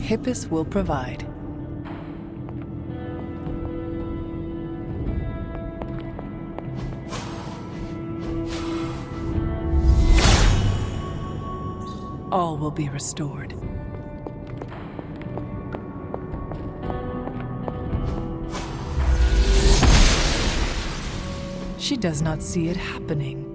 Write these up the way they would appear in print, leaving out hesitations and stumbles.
Hippus will provide. All will be restored. She does not see it happening.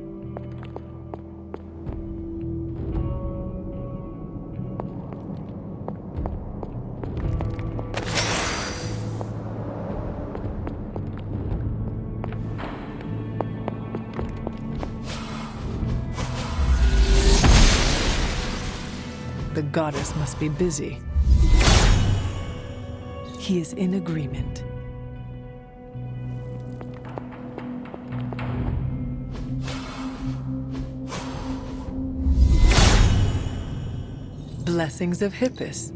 The goddess must be busy. He is in agreement. Blessings of Hippus.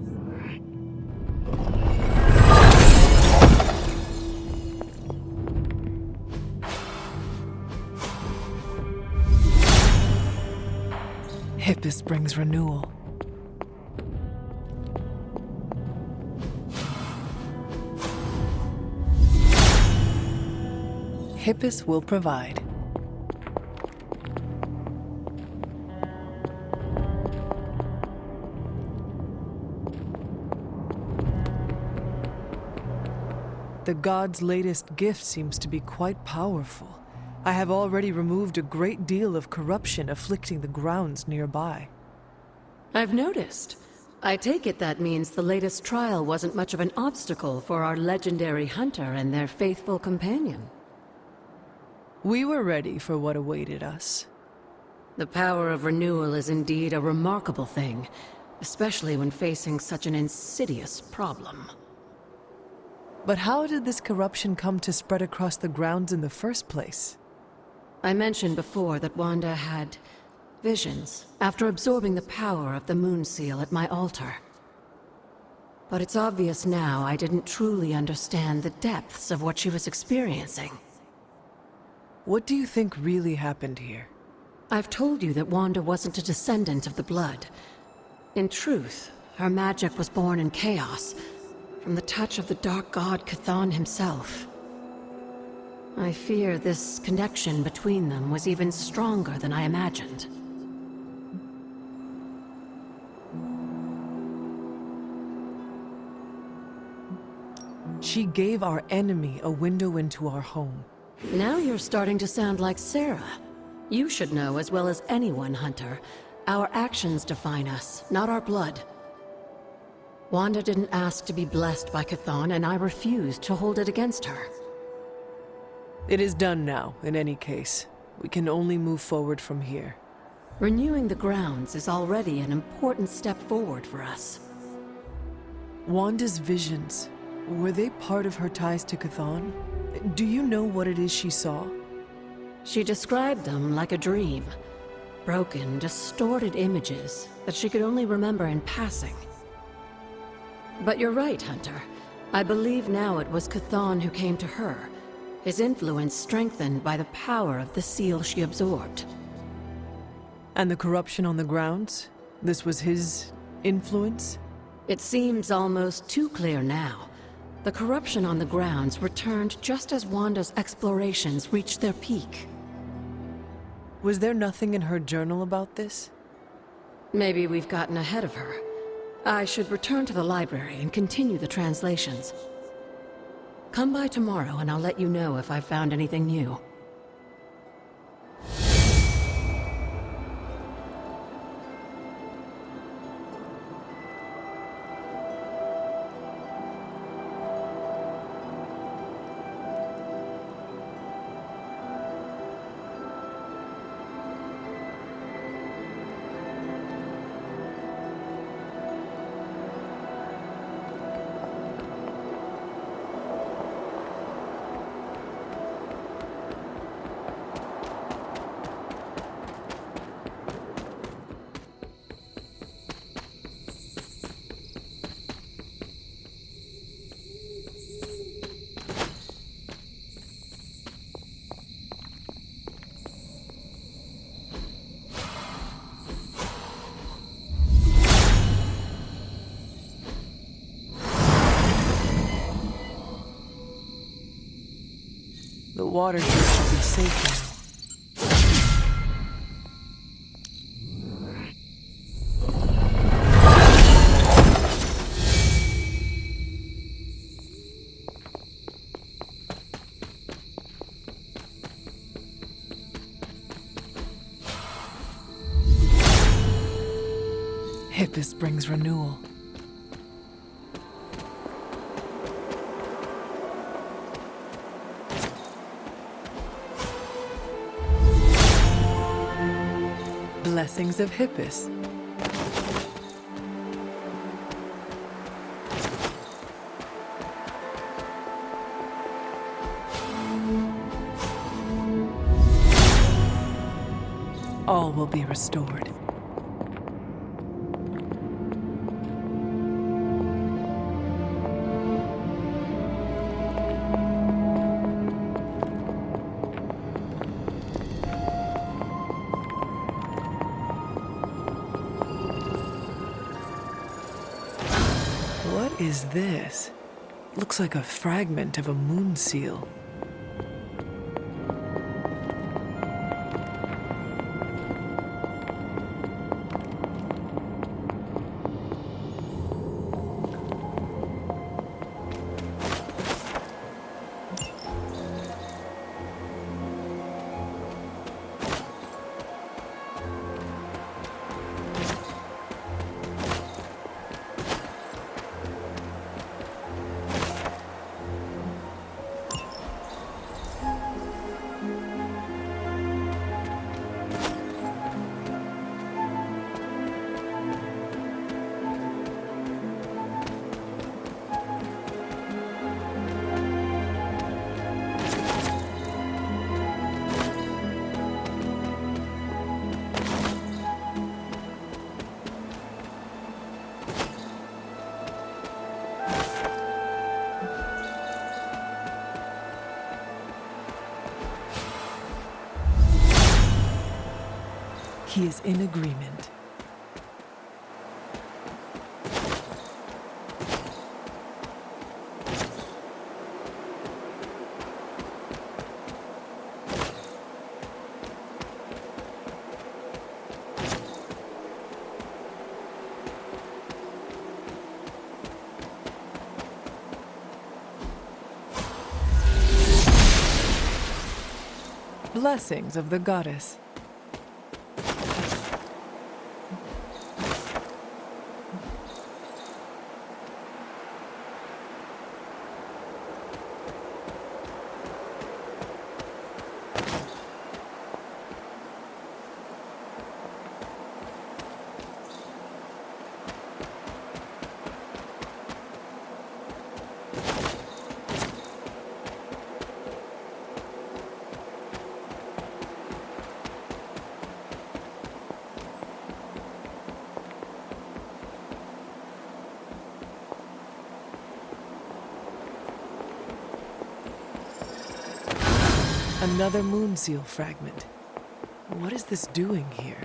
Hippus brings renewal. Hippus will provide. The god's latest gift seems to be quite powerful. I have already removed a great deal of corruption afflicting the grounds nearby. I've noticed. I take it that means the latest trial wasn't much of an obstacle for our legendary hunter and their faithful companion. We were ready for what awaited us. The power of renewal is indeed a remarkable thing, especially when facing such an insidious problem. But how did this corruption come to spread across the grounds in the first place? I mentioned before that Wanda had visions after absorbing the power of the moon seal at my altar. But it's obvious now I didn't truly understand the depths of what she was experiencing. What do you think really happened here? I've told you that Wanda wasn't a descendant of the blood. In truth, her magic was born in chaos, from the touch of the dark god Chthon himself. I fear this connection between them was even stronger than I imagined. She gave our enemy a window into our home. Now you're starting to sound like Sarah. You should know as well as anyone, Hunter. Our actions define us, not our blood. Wanda didn't ask to be blessed by Chthon, and I refused to hold it against her. It is done now, in any case. We can only move forward from here. Renewing the grounds is already an important step forward for us. Wanda's visions, were they part of her ties to Chthon? Do you know what it is she saw? She described them like a dream. Broken, distorted images that she could only remember in passing. But you're right, Hunter. I believe now it was Chthon who came to her, his influence strengthened by the power of the seal she absorbed. And the corruption on the grounds? This was his influence? It seems almost too clear now. The corruption on the grounds returned just as Wanda's explorations reached their peak. Was there nothing in her journal about this? Maybe we've gotten ahead of her. I should return to the library and continue the translations. Come by tomorrow and I'll let you know if I've found anything new. water here should be safe now. Hippus brings renewal. Blessings of Hippus. All will be restored. What is this? Looks like a fragment of a moon seal. He is in agreement. Blessings of the goddess. Another moon seal fragment. What is this doing here?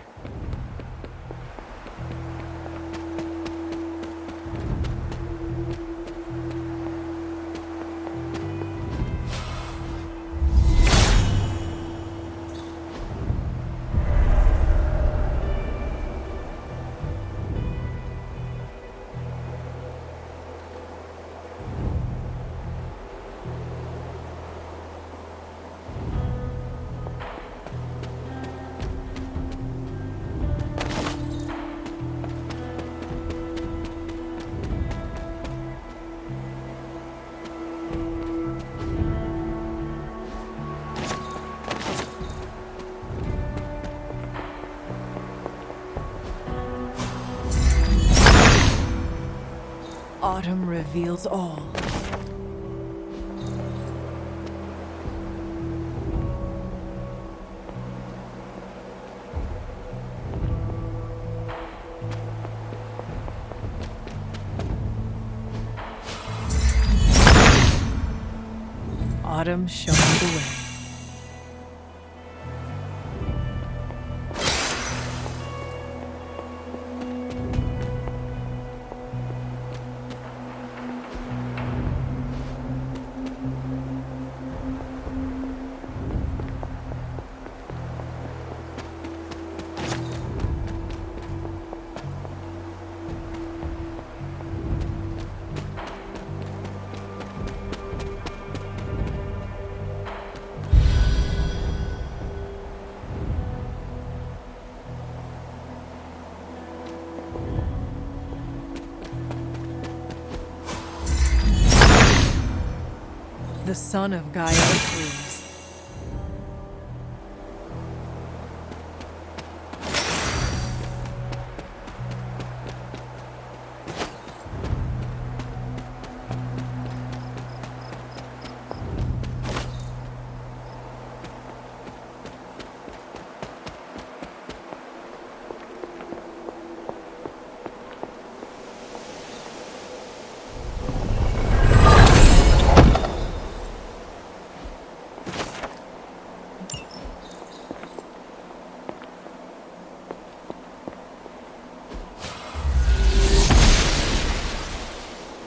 Autumn reveals all. Autumn showing the way. The son of Gaia approves.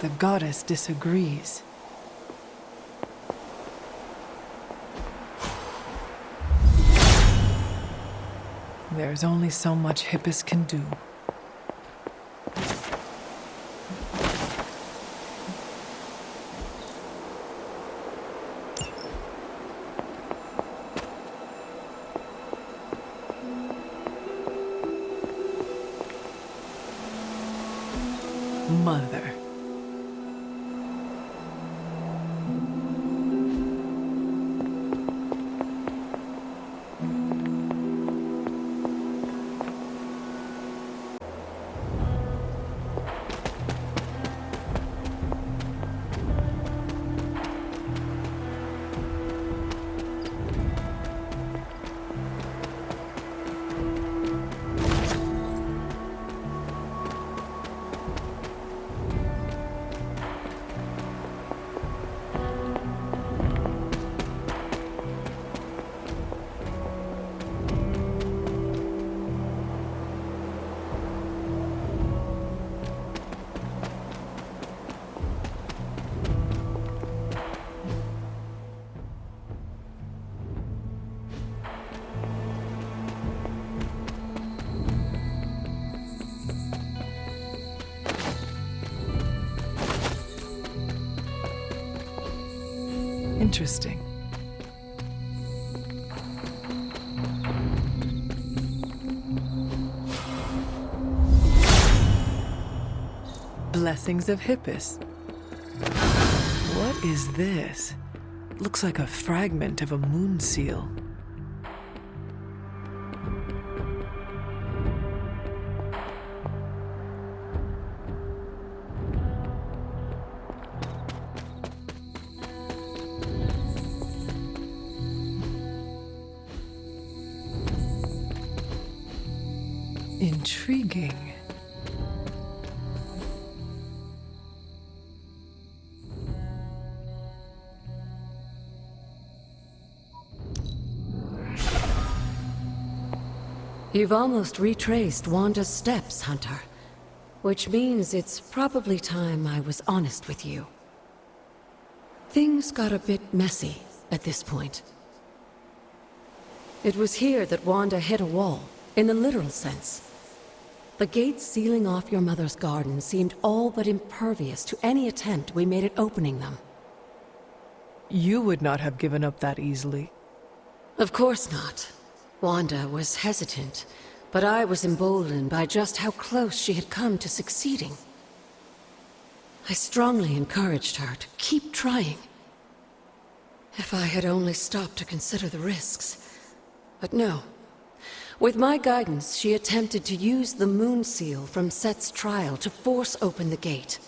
The goddess disagrees. There's only so much Hippus can do. Mother. Interesting. Blessings of Hippus. What is this? Looks like a fragment of a moon seal. Intriguing. You've almost retraced Wanda's steps, Hunter. Which means it's probably time I was honest with you. Things got a bit messy at this point. It was here that Wanda hit a wall, in the literal sense. The gates sealing off your mother's garden seemed all but impervious to any attempt we made at opening them. You would not have given up that easily. Of course not. Wanda was hesitant, but I was emboldened by just how close she had come to succeeding. I strongly encouraged her to keep trying. If I had only stopped to consider the risks. But no. With my guidance, she attempted to use the moon seal from Set's trial to force open the gate.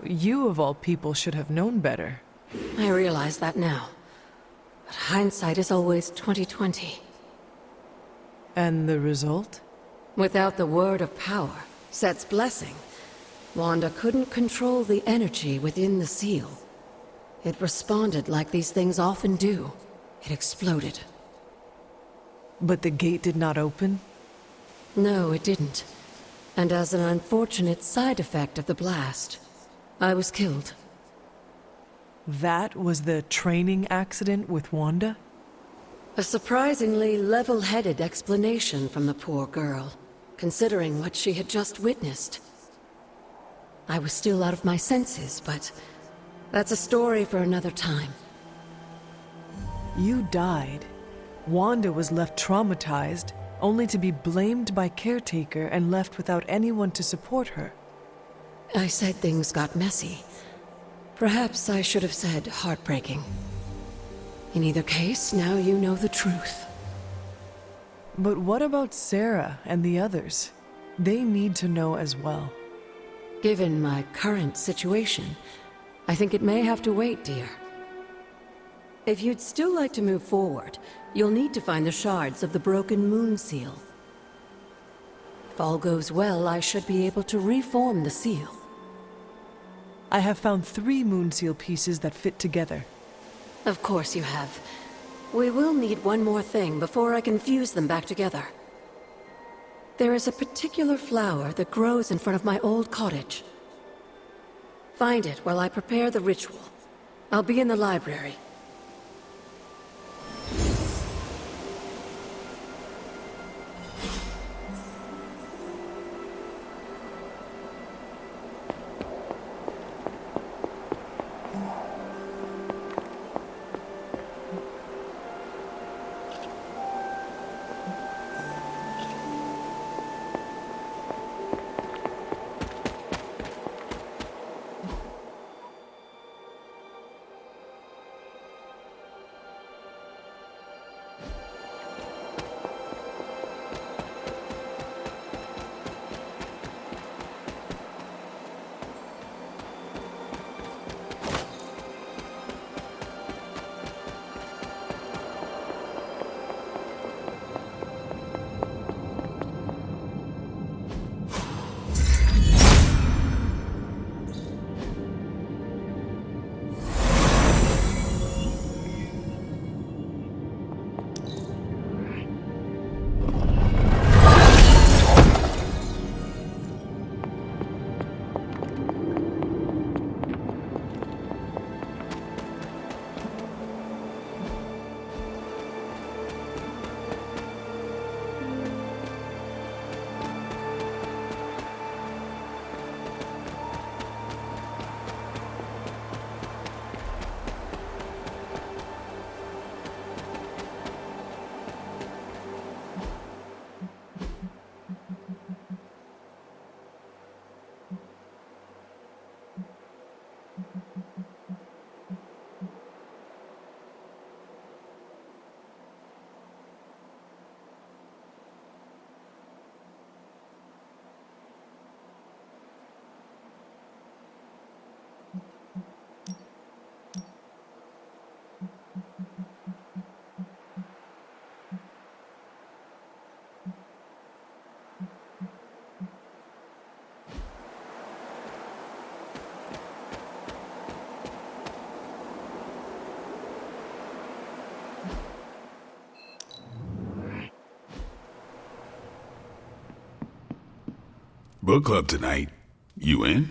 You, of all people, should have known better. I realize that now. But hindsight is always 20/20. And the result? Without the word of power, Set's blessing, Wanda couldn't control the energy within the seal. It responded like these things often do. It exploded. But the gate did not open? No, it didn't. And as an unfortunate side effect of the blast, I was killed. That was the training accident with Wanda? A surprisingly level-headed explanation from the poor girl, considering what she had just witnessed. I was still out of my senses, but that's a story for another time. You died. Wanda was left traumatized, only to be blamed by caretaker and left without anyone to support her. I said things got messy. Perhaps I should have said heartbreaking. In either case, now you know the truth. But what about Sarah and the others? They need to know as well. Given my current situation, I think it may have to wait, dear. If you'd still like to move forward, you'll need to find the shards of the broken moon seal. If all goes well, I should be able to reform the seal. I have found 3 moon seal pieces that fit together. Of course you have. We will need one more thing before I can fuse them back together. There is a particular flower that grows in front of my old cottage. Find it while I prepare the ritual. I'll be in the library. Book club tonight. You in?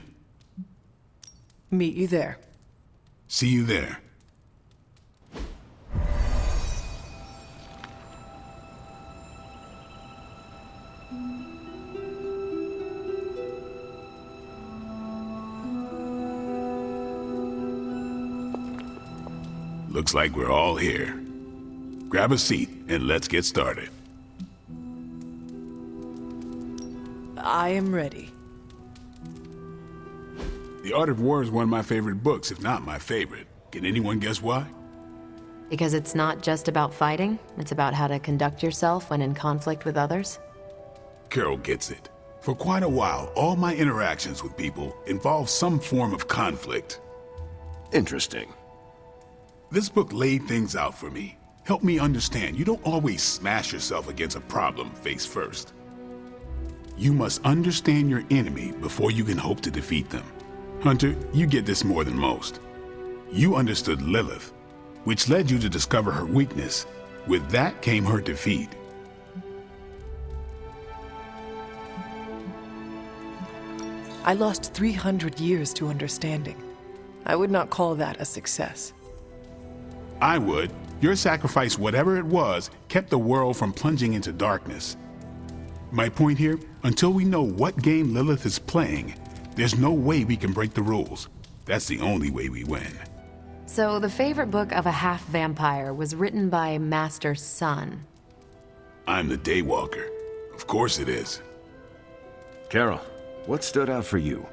Meet you there. See you there. Looks like we're all here. Grab a seat and let's get started. I am ready. The Art of War is one of my favorite books, if not my favorite. Can anyone guess why? Because it's not just about fighting, it's about how to conduct yourself when in conflict with others. Carol gets it. For quite a while, all my interactions with people involve some form of conflict. Interesting. This book laid things out for me. Helped me understand you don't always smash yourself against a problem face first. You must understand your enemy before you can hope to defeat them. Hunter, you get this more than most. You understood Lilith, which led you to discover her weakness. With that came her defeat. I lost 300 years to understanding. I would not call that a success. I would. Your sacrifice, whatever it was, kept the world from plunging into darkness. My point here, until we know what game Lilith is playing, there's no way we can break the rules. That's the only way we win. So the favorite book of a half-vampire was written by Master's son. I'm the Daywalker. Of course it is. Carol, what stood out for you?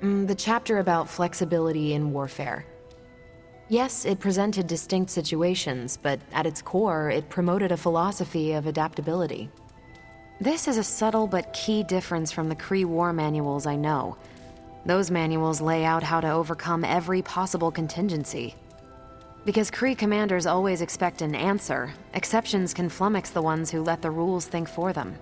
The chapter about flexibility in warfare. Yes, it presented distinct situations, but at its core, it promoted a philosophy of adaptability. This is a subtle but key difference from the Kree war manuals I know. Those manuals lay out how to overcome every possible contingency. Because Kree commanders always expect an answer, exceptions can flummox the ones who let the rules think for them.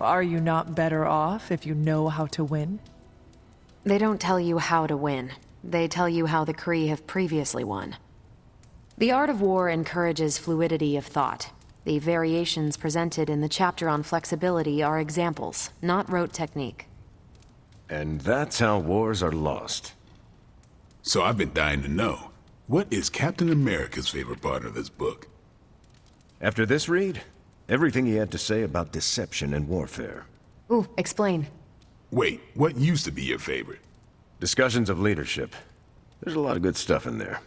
Are you not better off if you know how to win? They don't tell you how to win. They tell you how the Kree have previously won. The art of war encourages fluidity of thought. The variations presented in the chapter on flexibility are examples, not rote technique. And that's how wars are lost. So I've been dying to know, what is Captain America's favorite part of this book? After this read, everything he had to say about deception and warfare. Ooh, explain. Wait, what used to be your favorite? Discussions of leadership. There's a lot of good stuff in there.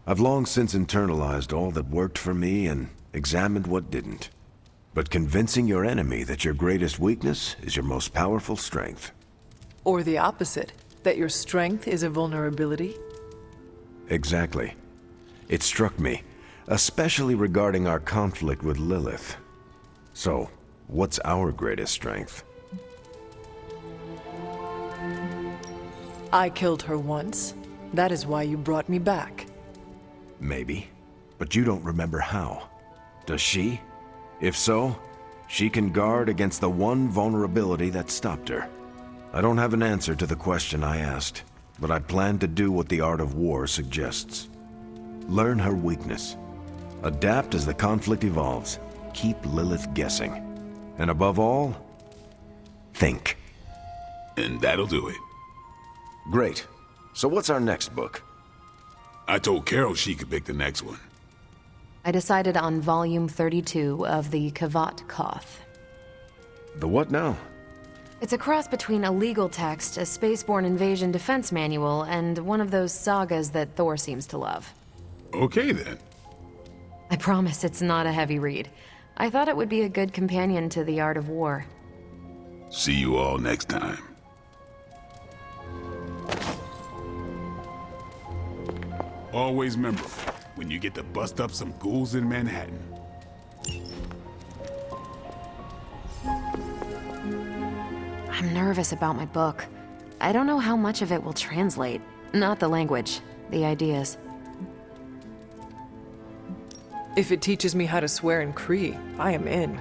I've long since internalized all that worked for me and examined what didn't. But convincing your enemy that your greatest weakness is your most powerful strength. Or the opposite, that your strength is a vulnerability? Exactly. It struck me, especially regarding our conflict with Lilith. So, what's our greatest strength? I killed her once. That is why you brought me back. Maybe. But you don't remember how. Does she? If so, she can guard against the one vulnerability that stopped her. I don't have an answer to the question I asked, but I plan to do what the art of war suggests. Learn her weakness. Adapt as the conflict evolves. Keep Lilith guessing. And above all, think. And that'll do it. Great. So what's our next book? I told Carol she could pick the next one. I decided on volume 32 of the Kavat Koth. The what now? It's a cross between a legal text, a spaceborne invasion defense manual, and one of those sagas that Thor seems to love. Okay then. I promise it's not a heavy read. I thought it would be a good companion to the art of war. See you all next time. Always remember, when you get to bust up some ghouls in Manhattan. I'm nervous about my book. I don't know how much of it will translate. Not the language, the ideas. If it teaches me how to swear in Kree, I am in.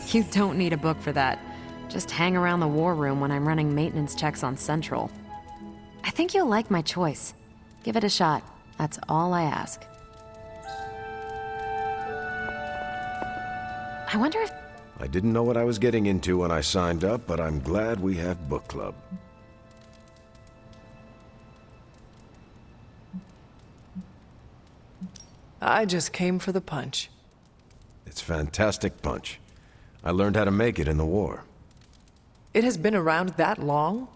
You don't need a book for that. Just hang around the war room when I'm running maintenance checks on Central. I think you'll like my choice. Give it a shot. That's all I ask. I wonder if... I didn't know what I was getting into when I signed up, but I'm glad we have book club. I just came for the punch. It's fantastic punch. I learned how to make it in the war. It has been around that long?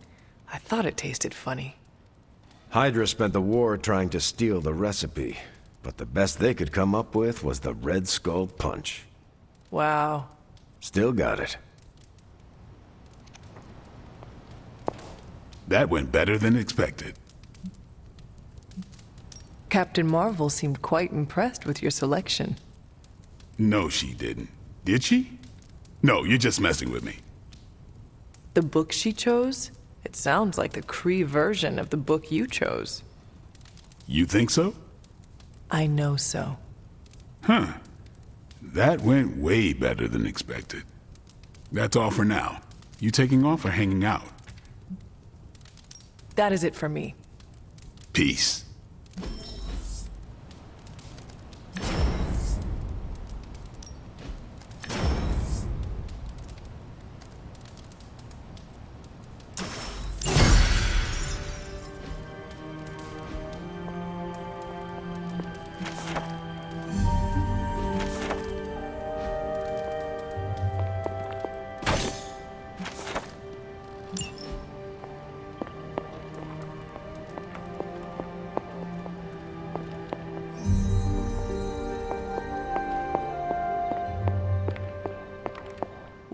I thought it tasted funny. Hydra spent the war trying to steal the recipe, but the best they could come up with was the Red Skull Punch. Wow. Still got it. That went better than expected. Captain Marvel seemed quite impressed with your selection. No, she didn't. Did she? No, you're just messing with me. The book she chose? It sounds like the Kree version of the book you chose. You think so? I know so. Huh. That went way better than expected. That's all for now. You taking off or hanging out? That is it for me. Peace.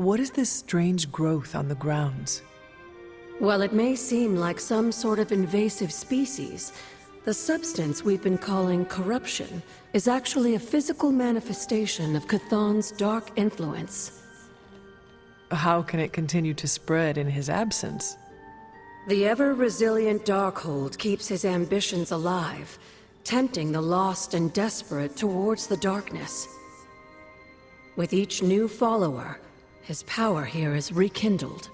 What is this strange growth on the grounds? While it may seem like some sort of invasive species, the substance we've been calling corruption is actually a physical manifestation of Chthon's dark influence. How can it continue to spread in his absence? The ever-resilient Darkhold keeps his ambitions alive, tempting the lost and desperate towards the darkness. With each new follower, his power here is rekindled.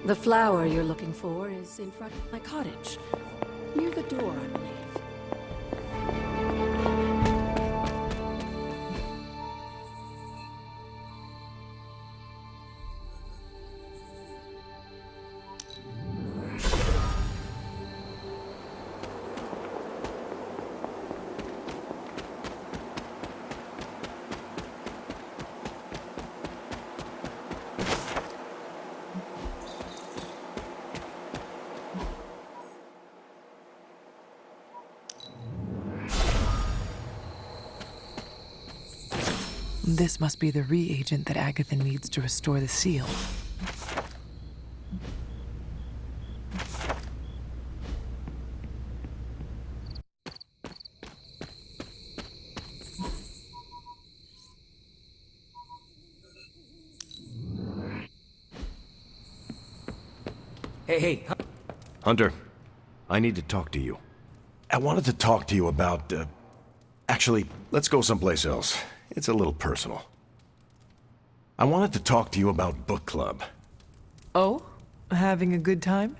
The flower you're looking for is in front of my cottage. Near the door, I believe. This must be the reagent that Agatha needs to restore the seal. Hey. Hunter, I need to talk to you. I wanted to talk to you about, Actually, let's go someplace else. It's a little personal. I wanted to talk to you about book club. Oh? Having a good time?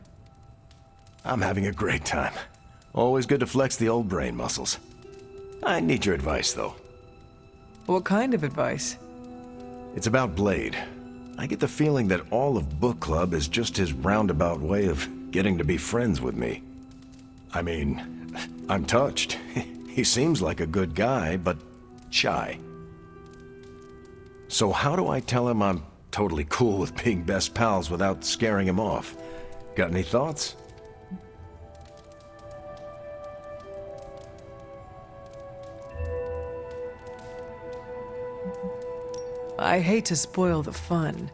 I'm having a great time. Always good to flex the old brain muscles. I need your advice, though. What kind of advice? It's about Blade. I get the feeling that all of book club is just his roundabout way of getting to be friends with me. I mean, I'm touched. He seems like a good guy, but shy. So how do I tell him I'm totally cool with being best pals without scaring him off? Got any thoughts? I hate to spoil the fun,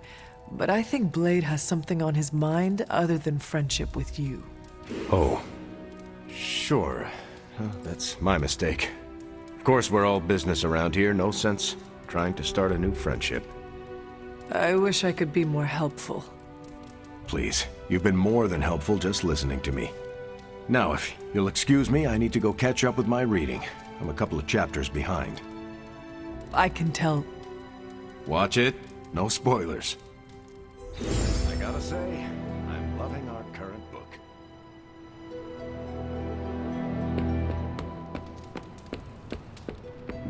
but I think Blade has something on his mind other than friendship with you. Oh, sure. That's my mistake. Of course, we're all business around here. No sense trying to start a new friendship. I wish I could be more helpful. Please, you've been more than helpful just listening to me. Now, if you'll excuse me, I need to go catch up with my reading. I'm a couple of chapters behind. I can tell. Watch it. No spoilers. I gotta say, I'm loving our current book.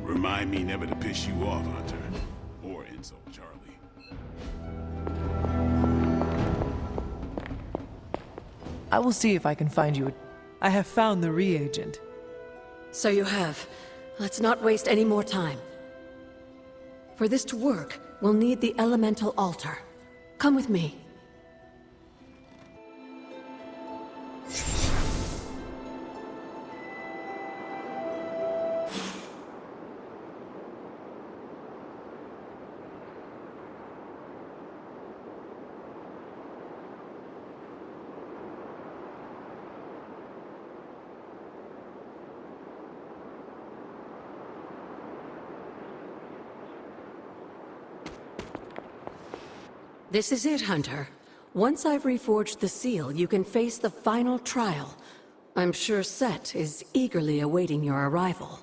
Remind me never to piss you off, Hunter. Or insult Charlie. I will see if I can find you. I have found the reagent. So you have. Let's not waste any more time. For this to work, we'll need the elemental altar. Come with me. This is it, Hunter. Once I've reforged the seal, you can face the final trial. I'm sure Set is eagerly awaiting your arrival.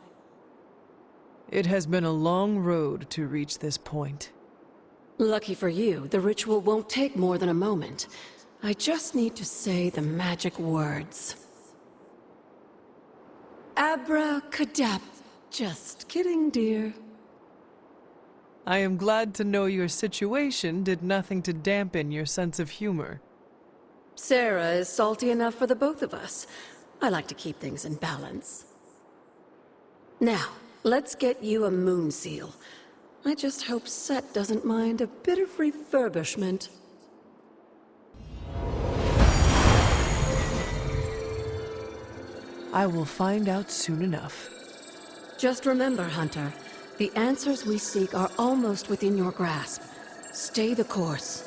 It has been a long road to reach this point. Lucky for you, the ritual won't take more than a moment. I just need to say the magic words. Abracadabra. Just kidding, dear. I am glad to know your situation did nothing to dampen your sense of humor. Sarah is salty enough for the both of us. I like to keep things in balance. Now, let's get you a moon seal. I just hope Set doesn't mind a bit of refurbishment. I will find out soon enough. Just remember, Hunter, the answers we seek are almost within your grasp. Stay the course.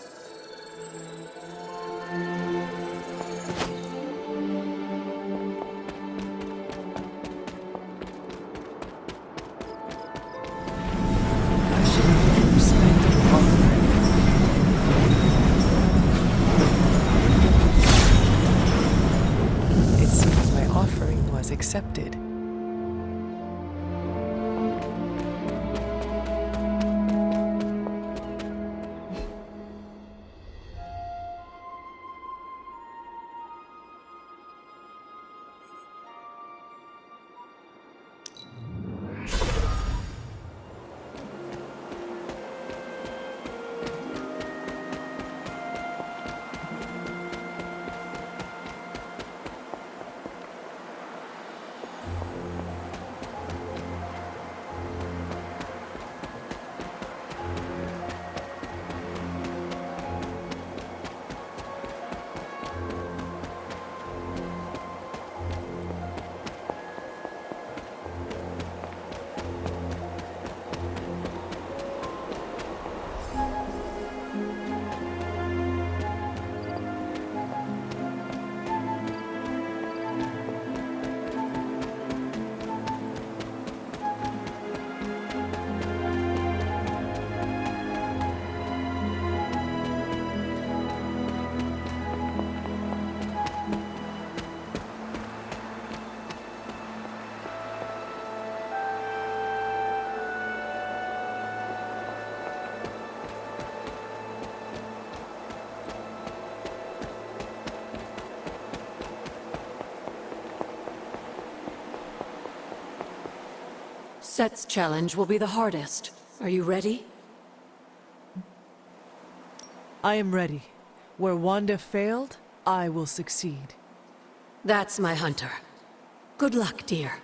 I should have respected the offering. It seems my offering was accepted. Set's challenge will be the hardest. Are you ready? I am ready. Where Wanda failed, I will succeed. That's my Hunter. Good luck, dear.